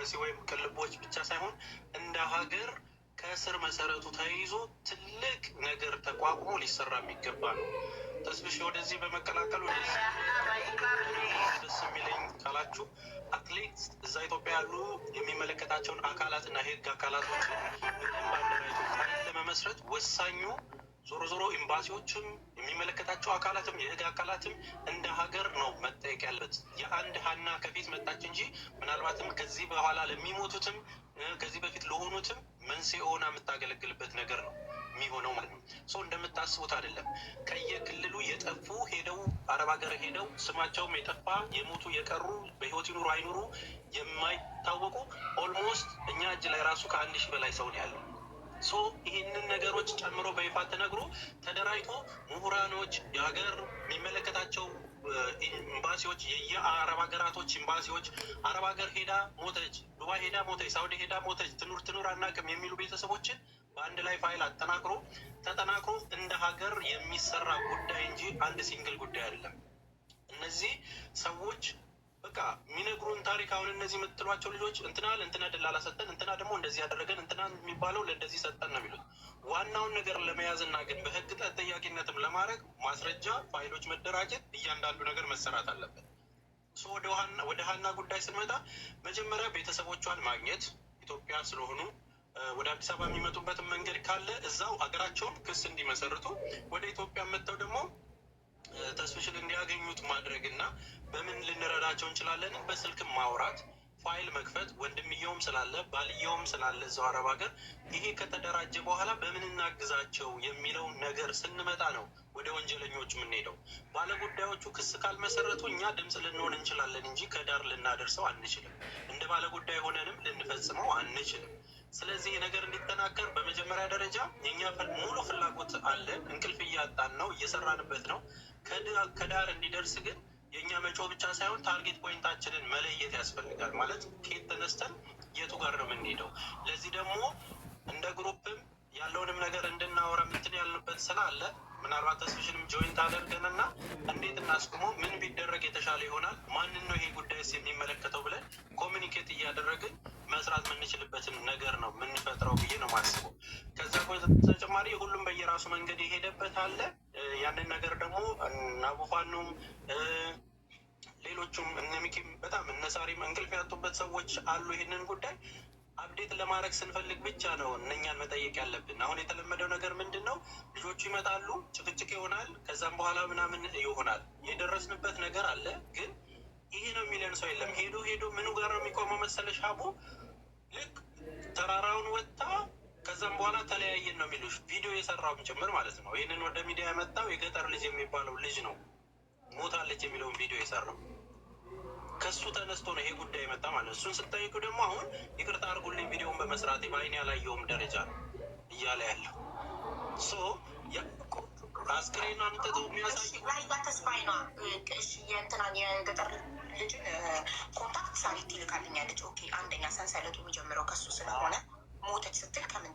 ኤምባሲ ወይም ቅልቦች ብቻ ሳይሆን እንደ ሀገር ከስር መሰረቱ ተይዞ ትልቅ ነገር ተቋቁሞ ሊሰራ የሚገባ ነው። ተስብሽ ወደዚህ በመቀላቀሉ ደስ የሚለኝ ካላችሁ አትሌት እዛ ኢትዮጵያ ያሉ የሚመለከታቸውን አካላትና የህግ አካላቶችን ለመመስረት ወሳኙ ዞሮ ዞሮ ኤምባሲዎችም የሚመለከታቸው አካላትም የህግ አካላትም እንደ ሀገር ነው መጠየቅ ያለበት። የአንድ ሀና ከፊት መጣች እንጂ ምናልባትም ከዚህ በኋላ ለሚሞቱትም ከዚህ በፊት ለሆኑትም መንስኤ ሆና የምታገለግልበት ነገር ነው የሚሆነው ማለት ነው። ሰው እንደምታስቡት አይደለም። ከየክልሉ የጠፉ ሄደው አረብ ሀገር ሄደው ስማቸውም የጠፋ የሞቱ የቀሩ በህይወት ይኑሩ አይኑሩ የማይታወቁ ኦልሞስት እኛ እጅ ላይ ራሱ ከ1000 በላይ ሰው ነው ያለው። ሶ ይህንን ነገሮች ጨምሮ በይፋ ተነግሮ ተደራጅቶ ምሁራኖች የሀገር የሚመለከታቸው ኤምባሲዎች የየአረብ ሀገራቶች ኤምባሲዎች አረብ ሀገር ሄዳ ሞተች፣ ዱባይ ሄዳ ሞተች፣ ሳውዲ ሄዳ ሞተች፣ ትኑር አናውቅም የሚሉ ቤተሰቦችን በአንድ ላይ ፋይል ተጠናክሮ እንደ ሀገር የሚሰራ ጉዳይ እንጂ አንድ ሲንግል ጉዳይ አይደለም። እነዚህ ሰዎች በቃ የሚነግሩን ታሪክ አሁን እነዚህ የምትሏቸው ልጆች እንትና ደላላ ሰጠን፣ እንትና ደግሞ እንደዚህ ያደረገን፣ እንትና የሚባለው ለእንደዚህ ሰጠን ነው የሚሉት። ዋናውን ነገር ለመያዝና ግን በህግ ተጠያቂነትም ለማድረግ ማስረጃ ፋይሎች መደራጀት፣ እያንዳንዱ ነገር መሰራት አለበት። ወደ ሀና ጉዳይ ስንመጣ መጀመሪያ ቤተሰቦቿን ማግኘት ኢትዮጵያ ስለሆኑ ወደ አዲስ አበባ የሚመጡበትን መንገድ ካለ እዛው ሀገራቸውን ክስ እንዲመሰርቱ ወደ ኢትዮጵያ መጥተው ደግሞ ተስፍሽን እንዲያገኙት ማድረግ እና በምን ልንረዳቸው እንችላለን በስልክም ማውራት ፋይል መክፈት ወንድምየውም ስላለ ባልየውም ስላለ እዛው አረብ ሀገር ይሄ ከተደራጀ በኋላ በምን እናግዛቸው የሚለውን ነገር ስንመጣ ነው ወደ ወንጀለኞች የምንሄደው። ባለጉዳዮቹ ክስ ካልመሰረቱ እኛ ድምፅ ልንሆን እንችላለን እንጂ ከዳር ልናደርሰው አንችልም። እንደ ባለጉዳይ ሆነንም ልንፈጽመው አንችልም። ስለዚህ ነገር እንዲጠናከር በመጀመሪያ ደረጃ የኛ ሙሉ ፍላጎት አለ። እንቅልፍ እያጣን ነው፣ እየሰራንበት ነው። ከዳር እንዲደርስ ግን የእኛ መጮህ ብቻ ሳይሆን ታርጌት ፖይንታችንን መለየት ያስፈልጋል። ማለት ከየት ተነስተን የቱ ጋር ነው የምንሄደው። ለዚህ ደግሞ እንደ ግሩፕም ያለውንም ነገር እንድናወራ ምትን ያልንበት ስላለ ምናልባት ተስፍሽንም ጆይንት አደርገንና እንዴት እናስቁመው፣ ምን ቢደረግ የተሻለ ይሆናል፣ ማንን ነው ይሄ ጉዳይስ የሚመለከተው ብለን ኮሚኒኬት እያደረግን መስራት የምንችልበትን ነገር ነው የምንፈጥረው ብዬ ነው ማስበው። ከዛ በተጨማሪ ሁሉም በየራሱ መንገድ የሄደበት አለ። ያንን ነገር ደግሞ አቡፋኑም ሌሎቹም እነሚኪም በጣም እነሳሪም እንቅልፍ ያጡበት ሰዎች አሉ። ይህንን ጉዳይ አፕዴት ለማድረግ ስንፈልግ ብቻ ነው እነኛን መጠየቅ ያለብን። አሁን የተለመደው ነገር ምንድን ነው? ልጆቹ ይመጣሉ፣ ጭቅጭቅ ይሆናል፣ ከዛም በኋላ ምናምን ይሆናል። የደረስንበት ነገር አለ፣ ግን ይሄ ነው የሚለን ሰው የለም። ሄዶ ምኑ ጋር ነው የሚቆመው መሰለሽ አቦ? ልክ ተራራውን ወጣ ከዛም በኋላ ተለያየን ነው የሚሉሽ። ቪዲዮ የሰራውም ጭምር ማለት ነው። ይህንን ወደ ሚዲያ ያመጣው የገጠር ልጅ የሚባለው ልጅ ነው። ሞታለች የሚለውን ቪዲዮ የሰራው ከሱ ተነስቶ ነው ይሄ ጉዳይ የመጣ ማለት ነው። እሱን ስጠይቁ ደግሞ አሁን ይቅርታ አድርጉልኝ ቪዲዮውን በመስራት በአይኔ ያላየውም ደረጃ ነው እያለ ያለው አስክሬን አምጥቶ የሚያሳይ ላይባ ተስፋዬ ነው። የእንትናን የገጠር ልጅን ኮንታክት ሳሪት ይልካልኛለች። ኦኬ አንደኛ ሰንሰለቱ የሚጀምረው ከሱ ስለሆነ ሞተች ስትል ከምን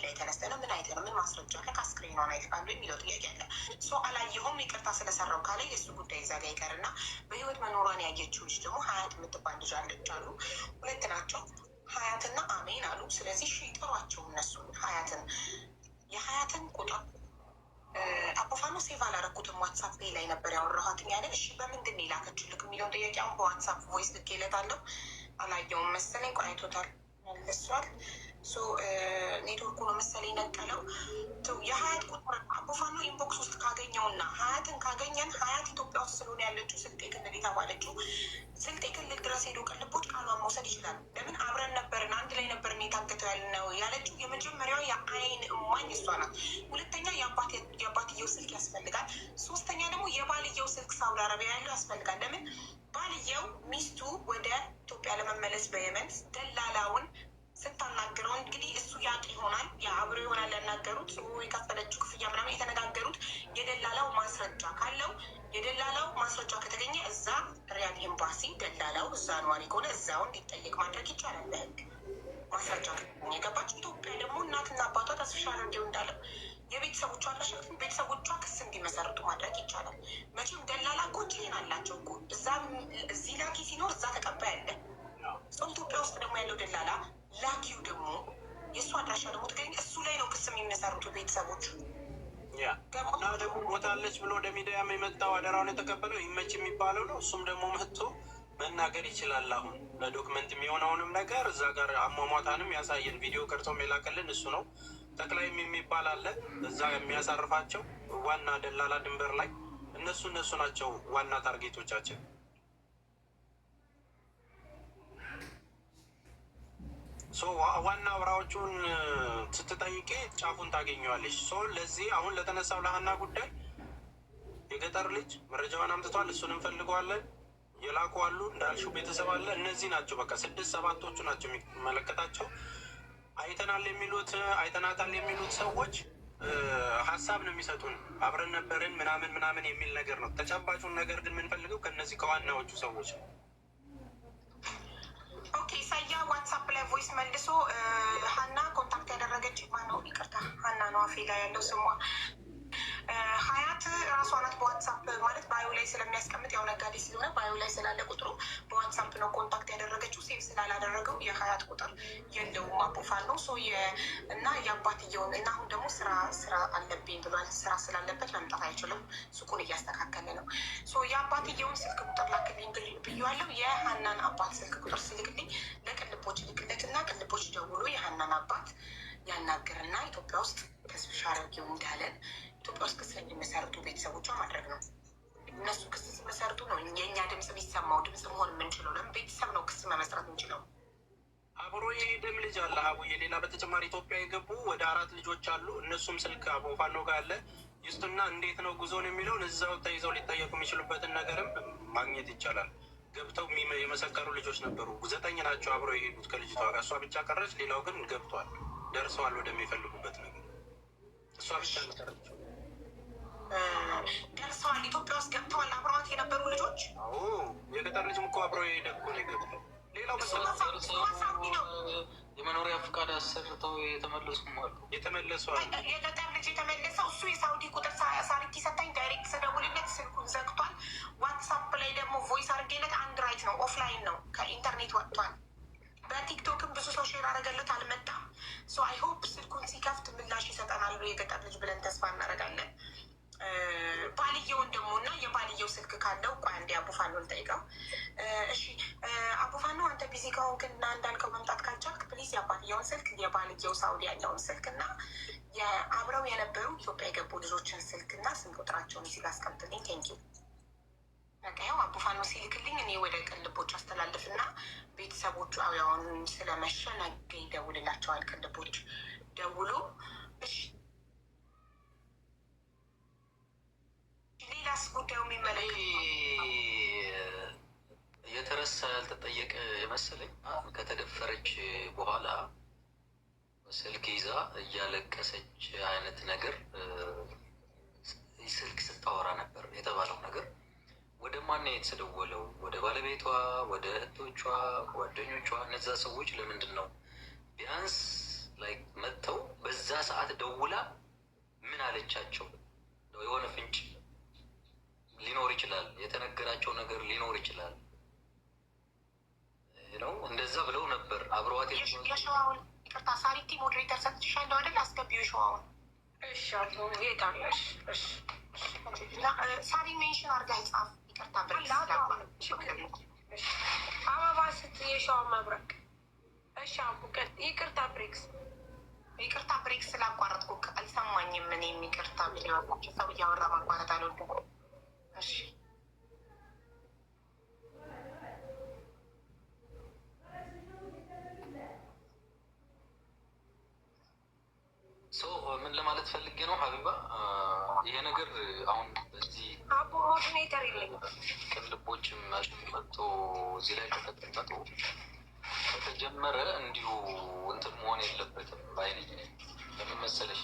ላይ የተነስተ ነው? ምን አይተ ነው? ምን ማስረጃ አለ? ከአስክሬኗን አይልካሉ የሚለው ጥያቄ አለ። አላየሁም ይቅርታ ስለሰራው ካለ የእሱ ጉዳይ እዛ ጋ ይቀርና በህይወት መኖሯን ያየችው ልጅ ደግሞ ሀያት የምትባል ልጅ አለች አሉ። 2 ናቸው ሀያትና አሜን አሉ። ስለዚህ ጥሯቸው እነሱ የሀያትን ቁጥር አቦፋኖ ሴቭ አላረኩትም። ዋትሳፕ ላይ ነበር ያወራኋት ያለ። እሺ በምንድን ነው የላከችልክ የሚለውን ጥያቄ አሁን በዋትሳፕ ቮይስ ልኬለታለሁ። አላየውም መሰለኝ ቆይቶታል መልሷል። ኔትወርኩ ነው መሰለኝ ነቀለው። የሀያት ቁጥር አቦፋኖ ኢንቦክስ ውስጥ ካገኘውና ሀያትን ካገኘን ሀያት ኢትዮጵያ ውስጥ ስለሆነ ያለችው ስልጤ ክልል የተባለችው ስልጤ ክልል ድረስ ሄዶ ቅልቦች ቃሏን መውሰድ ይችላል። ለምን አብረን ነበርን፣ አንድ ላይ ነበርን የታገተው ያልነው ያለችው የመጀመሪያዋ የአይን እማኝ እሷ ናት። ሁለተኛ የአባትየው ስልክ ያስፈልጋል። ሶስተኛ ደግሞ የባልየው ስልክ ሳውዲ አረቢያ ያለው ያስፈልጋል። ለምን ባልየው ሚስቱ ወደ ኢትዮጵያ ለመመለስ በየመን ደላላውን ስታናገረው እንግዲህ እሱ ያቅ ይሆናል አብሮ ይሆናል ያናገሩት የከፈለችው ክፍያ ምናምን የተነጋገሩት። የደላላው ማስረጃ ካለው የደላላው ማስረጃ ከተገኘ እዛ ሪያድ ኤምባሲ ደላላው እዛ ነዋሪ ከሆነ እዛው እንዲጠየቅ ማድረግ ይቻላል በህግ ማስረጃ ከተገኘ። የገባች ኢትዮጵያ ደግሞ እናትና አባቷ ተስፋ አድርገው እንዳለው የቤተሰቦቿ አላሸክም ቤተሰቦቿ ክስ እንዲመሰርቱ ማድረግ ይቻላል። መቼም ደላላ እኮ ቼን አላቸው እኮ እዚህ ላኪ ሲኖር እዛ ተቀባይ አለ። ኢትዮጵያ ውስጥ ደግሞ ያለው ደላላ ላኪው ደግሞ የእሱ አድራሻ ደግሞ ትገኝ እሱ ላይ ነው ክስ የሚመሰሩት ቤተሰቦች። እና ደግሞ ሞታለች ብሎ ወደ ሚዲያ የመጣው አደራውን የተቀበለው ይመች የሚባለው ነው። እሱም ደግሞ መጥቶ መናገር ይችላል። አሁን ለዶክመንት የሚሆነውንም ነገር እዛ ጋር አሟሟታንም ያሳየን ቪዲዮ ቀርጾም የላከልን እሱ ነው። ተክላይም የሚባል አለ እዛ የሚያሳርፋቸው ዋና ደላላ ድንበር ላይ እነሱ ናቸው ዋና ታርጌቶቻችን። ዋና አውራዎቹን ስትጠይቄ ጫፉን ታገኘዋለች። ለዚህ አሁን ለተነሳው ለሀና ጉዳይ የገጠር ልጅ መረጃውን አምጥቷል። እሱን እንፈልገዋለን። የላኩ አሉ እንዳልሽው ቤተሰብ አለ። እነዚህ ናቸው በቃ 6-7ቶቹ ናቸው የሚመለከታቸው። አይተናል የሚሉት አይተናታል የሚሉት ሰዎች ሀሳብ ነው የሚሰጡን። አብረን ነበርን ምናምን የሚል ነገር ነው። ተጨባጩን ነገር ግን የምንፈልገው ከነዚህ ከዋናዎቹ ሰዎች ነው። ኦኬ ሳያ ዋትሳፕ ላይ ቮይስ መልሶ ሀና ኮንታክት ያደረገች ማነው? ይቅርታ ሀና ነው አፌ ላይ ያለው ስሟ። ሀያት ራሷ ናት በዋትሳፕ ማለት ባዮ ላይ ስለሚያስቀምጥ ያው ነጋዴ ስለሆነ ባዮ ላይ ስላለ ቁጥሩ በዋትሳፕ ነው ኮንታክት ያደረገችው። ሴቭ ስላላደረገው የሀያት ቁጥር የለውም አቦፋል ነው እና የአባትየውን እና አሁን ደግሞ ስራ አለብኝ ብሏል። ስራ ስላለበት መምጣት አይችልም። ሱቁን እያስተካከለ ነው። የአባትየውን ስልክ ቁጥር ላክልኝ ብያለሁ። የሀናን አባት ስልክ ቁጥር ስልክልኝ ለቅልቦች ልክለትና ቅልቦች ደውሎ የሀናን አባት ያናግርና ኢትዮጵያ ውስጥ ተስፍሻ አረጊው እንዳለን ኢትዮጵያ ውስጥ ክስ የሚመሰርቱ ቤተሰቦቿ ማድረግ ነው። እነሱ ክስ ሲመሰርቱ ነው የእኛ ድምፅ ቢሰማው ድምፅ መሆን የምንችለው። ለምን ቤተሰብ ነው ክስ መመስረት የምንችለው። አብሮ የሄደም ልጅ አለ አቡዬ። ሌላ በተጨማሪ ኢትዮጵያ የገቡ ወደ 4 ልጆች አሉ። እነሱም ስልክ አቦፋኖ ጋር አለ። ይስጡና እንዴት ነው ጉዞን የሚለውን እዛው ተይዘው ሊጠየቁ የሚችሉበትን ነገርም ማግኘት ይቻላል። ገብተው የመሰከሩ ልጆች ነበሩ። 9 ናቸው አብረው የሄዱት ከልጅቷ ጋር። እሷ ብቻ ቀረች። ሌላው ግን ገብቷል፣ ደርሰዋል ወደሚፈልጉበት ነገር። እሷ ብቻ ቀረች። ደርሰዋል። ኢትዮጵያ ውስጥ ገብተዋል። አብረዋት የነበሩ ልጆች የገጠር ልጅም እኮ አብረው የሄደ እኮ ነው የገባው። ሌላው የመኖሪያ ፈቃድ አሰርተው የተመለሱም አሉ። የተመለሱ የገጠር ልጅ የተመለሰው እሱ የሳውዲ ቁጥር ሳሪቲ ሰታኝ ዳይሬክት ስደውልለት ስልኩን ዘግቷል። ዋትሳፕ ላይ ደግሞ ቮይስ አድርጌለት አንድ ራይት ነው ኦፍላይን ነው ከኢንተርኔት ወጥቷል። በቲክቶክም ብዙ ሰው ሼር አደረገለት አልመጣም። አይ ሆፕ ስልኩን ሲከፍት ምላሽ ይሰጠናል የገጠር ልጅ ብለን ተስፋ እናደርጋለን። ባልየውን ደግሞ እና የባልየው ስልክ ካለው ቆይ አንዴ አቡፋኖን ጠይቀው። እሺ አቡፋኖ አንተ ቢዚ ከሆንክ እና እንዳልከው መምጣት ካልቻልክ ፕሊዝ የአባትየውን ስልክ የባልየው ሳውዲ ያለውን ስልክ እና የአብረው የነበሩ ኢትዮጵያ የገቡ ልጆችን ስልክ እና ስም ቁጥራቸውን ሲል አስቀምጥልኝ። ቴንኪው። በቃ ያው አቡፋኖ ሲልክልኝ እኔ ወደ ቅልቦች አስተላልፍ እና ቤተሰቦቹ አሁን ስለመሸ ነገ ይደውልላቸዋል። ቅልቦች ደውሎ እሺ ሌላስ ጉዳዩ የሚመለከት የተረሳ ያልተጠየቀ የመሰለኝ ከተደፈረች በኋላ ስልክ ይዛ እያለቀሰች አይነት ነገር ስልክ ስታወራ ነበር የተባለው ነገር ወደ ማን የተደወለው? ወደ ባለቤቷ፣ ወደ እህቶቿ፣ ጓደኞቿ? እነዛ ሰዎች ለምንድን ነው ቢያንስ ላይ መጥተው በዛ ሰዓት ደውላ ምን አለቻቸው? የሆነ ፍንጭ ሊኖር ይችላል፣ የተነገራቸው ነገር ሊኖር ይችላል ነው። እንደዛ ብለው ነበር አብረዋት የሸዋውን ይቅርታ፣ ሳሪቲ ሞዴሬተር ሰጥሻለሁ አይደል? አስገቢው የሸዋውን። እሺ አቶ የታለሽ? እሺ ሳሪ ሜንሽን አድርጋ ጻፍ። ይቅርታ አበባ ስት የሸዋው መብረቅ። እሺ አቡቀት ይቅርታ ብሬክስ ይቅርታ ብሬክስ ስላቋረጥኩ አልሰማኝም። ምን የሚቅርታ ቢሊዋቸው ሰው እያወራ ማቋረጥ አልወድም። እሺ ምን ለማለት ፈልጌ ነው ሀቢባ፣ ይሄ ነገር አሁን በዚህ አቡ ኦርዲኔተር የለኝም ቅልቦችም መጥቶ እዚህ ላይ ተቀጥመጡ ከተጀመረ እንዲሁ እንትን መሆን የለበትም ባይነኝ። ለምን መሰለሽ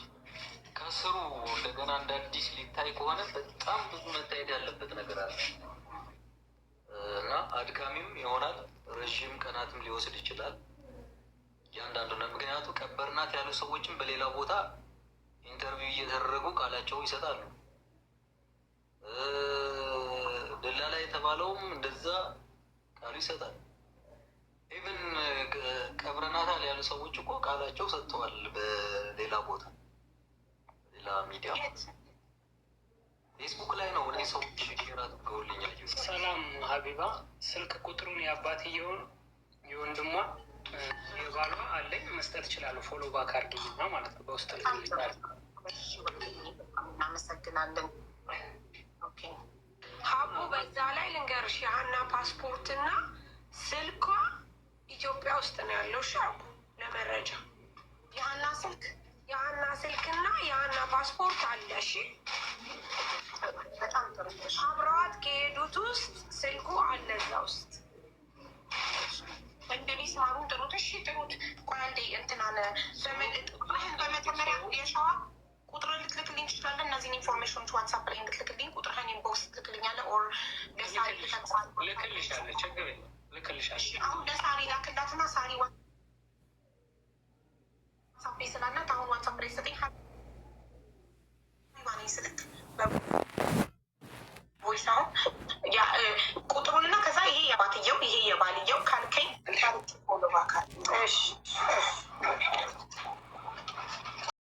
ከስሩ እንደገና እንደ አዲስ ሊታይ ከሆነ በጣም ብዙ መታየት ያለበት ነገር አለ እና አድካሚም ይሆናል። ረዥም ቀናትም ሊወስድ ይችላል እያንዳንዱ ነው። ምክንያቱ ቀበርናት ያሉ ሰዎችም በሌላ ቦታ ኢንተርቪው እየተደረጉ ቃላቸው ይሰጣሉ። ደላላ የተባለውም እንደዛ ቃሉ ይሰጣል። ኢቭን ቀብረናታል ያሉ ሰዎች እኮ ቃላቸው ሰጥተዋል። በሌላ ቦታ ሌላ ሚዲያ ፌስቡክ ላይ ነው እኔ ሰዎች ሼር አድርገውልኛል። ሰላም ሀቢባ፣ ስልክ ቁጥሩን የአባትየውን የወንድሟ የባሏ አለኝ መስጠት እችላለሁ። ፎሎ ባክ አድርጊና ማለት ነው በውስጥ ልልኛል። እናመሰግናለን። ሀቡ በዛ ላይ ልንገርሽ የሀና ፓስፖርት እና ስልኳ ኢትዮጵያ ውስጥ ነው ያለው። ሻቡ ለመረጃ የሀና ስልክ እና የሀና ፓስፖርት አለ። እሺ በጣም ጥሩ። አብረዋት ከሄዱት ውስጥ ስልኩ አለ እዛ ውስጥ። እንግዲህ ስማሩን ጥሩት። እሺ ጥሩት። ቆይ አንዴ እንትናን በመጀመሪያ የሸዋ ቁጥር ልትልክልኝ ትችላለህ? እነዚህን ኢንፎርሜሽኖች ዋትሳፕ ላይ እንድትልክልኝ ቁጥርህን ኢንቦክስ ትልክልኛለህ? ኦር ለሳሪ ልክልሻለሁ። ችግር የለም ልክልሻለሁ። አሁን ለሳሪ ላክላትና ሳሪ ዋትሳፕ ላይ ስላላት አሁን ዋትሳፕ ላይ ስጠኝ ስልክ ቮይስ አሁን ቁጥሩንና ከዛ ይሄ የባትየው ይሄ የባልየው ካልከኝ ፎሎ ባካል። እሺ